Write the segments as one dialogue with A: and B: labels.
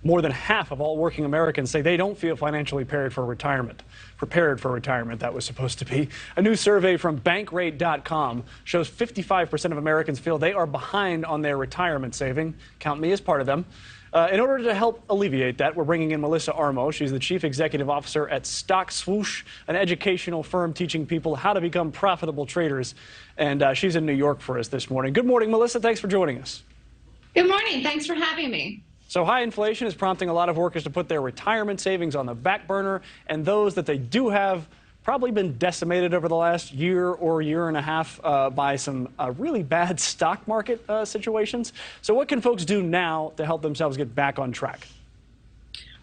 A: More than half of all working Americans say they don't feel financially prepared for retirement. That was supposed to be. A new survey from Bankrate.com shows 55% of Americans feel they are behind on their retirement saving. Count me as part of them. In order to help alleviate that, we're bringing in Melissa Armo. She's the Chief Executive Officer at Stock Swoosh, an educational firm teaching people how to become profitable traders. And she's in New York for us this morning. Good morning, Melissa. Thanks for joining us.
B: Good morning. Thanks for having me.
A: So high inflation is prompting a lot of workers to put their retirement savings on the back burner, and those that they do have probably been decimated over the last year or year and a half by some really bad stock market situations. So what can folks do now to help themselves get back on track?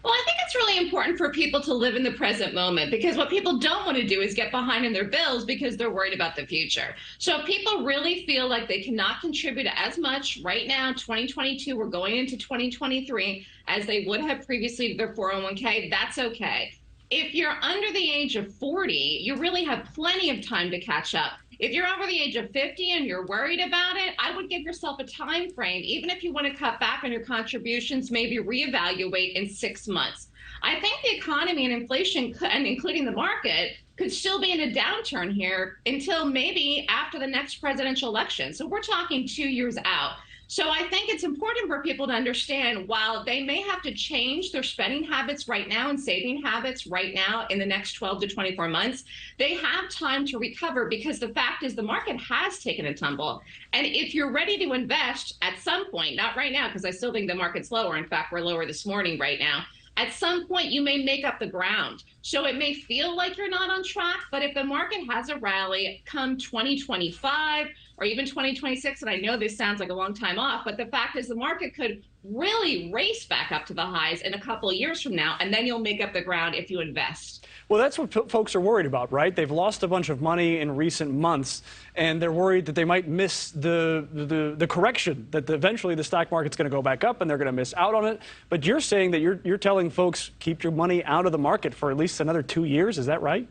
B: Well, I think it's really important for people to live in the present moment, because what people don't want to do is get behind in their bills because they're worried about the future. So if people really feel like they cannot contribute as much right now, 2022, we're going into 2023, as they would have previously to their 401k, that's okay. If you're under the age of 40, you really have plenty of time to catch up. If you're over the age of 50 and you're worried about it, I would give yourself a time frame. Even if you want to cut back on your contributions, maybe reevaluate in 6 months. I think the economy and inflation, and including the market, could still be in a downturn here until maybe after the next presidential election. So we're talking 2 years out. So I think it's important for people to understand, while they may have to change their spending habits right now and saving habits right now in the next 12 to 24 months, they have time to recover, because the fact is the market has taken a tumble. And if you're ready to invest at some point, not right now, because I still think the market's lower. In fact, we're lower this morning right now. At some point, you may make up the ground. So it may feel like you're not on track, but if the market has a rally come 2025 or even 2026, and I know this sounds like a long time off, but the fact is the market could really race back up to the highs in a couple of years from now, and then you'll make up the ground if you invest.
A: Well, that's what folks are worried about, right? They've lost a bunch of money in recent months, and they're worried that they might miss the correction, that eventually the stock market's going to go back up and they're going to miss out on it. But you're saying that you're telling folks keep your money out of the market for at least another 2 years. Is that right?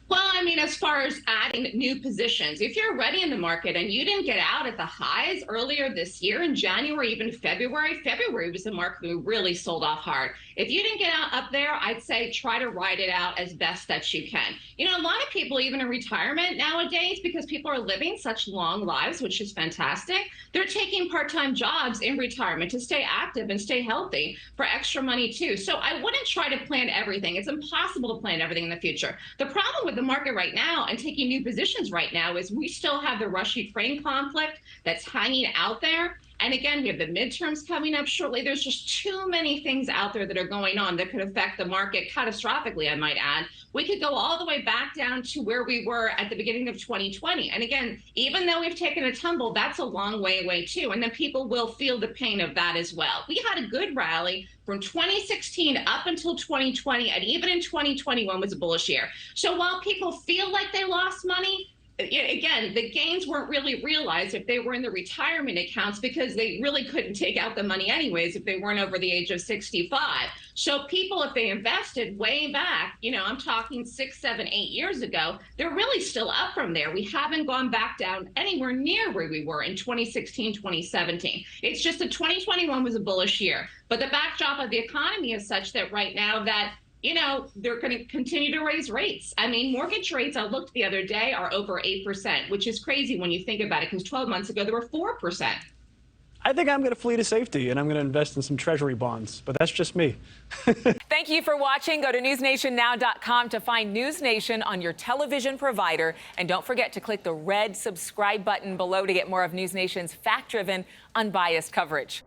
B: Well, I mean, as far as adding new positions, if you're already in the market and you didn't get out at the highs earlier this year in January, even February was the market we really sold off hard. If you didn't get out up there, I'd say try to ride it out as best that you can. You know, a lot of people, even in retirement nowadays, because people are living such long lives, which is fantastic, they're taking part-time jobs in retirement to stay active and stay healthy for extra money too. So I wouldn't try to plan everything. It's impossible to plan everything in the future. The problem with the market right now and taking new positions right now is we still have the Russia-Ukraine conflict that's hanging out there. And again, we have the midterms coming up shortly. There's just too many things out there that are going on that could affect the market catastrophically, I might add. We could go all the way back down to where we were at the beginning of 2020. And again, even though we've taken a tumble, that's a long way away too. And then people will feel the pain of that as well. We had a good rally from 2016 up until 2020, and even in 2021 was a bullish year. So while people feel like they lost money, again, the gains weren't really realized if they were in the retirement accounts, because they really couldn't take out the money anyways if they weren't over the age of 65. So people, if they invested way back, you know, I'm talking 6, 7, 8 years ago, they're really still up from there. We haven't gone back down anywhere near where we were in 2016, 2017. It's just that 2021 was a bullish year. But the backdrop of the economy is such that right now that, you know, they're going to continue to raise rates. I mean, mortgage rates, I looked the other day, are over 8%, which is crazy when you think about it, because 12 months ago, they were 4%.
A: I think I'm going to flee to safety, and I'm going to invest in some treasury bonds, but that's just me.
C: Thank you for watching. Go to newsnationnow.com to find NewsNation on your television provider. And don't forget to click the red subscribe button below to get more of NewsNation's fact-driven, unbiased coverage.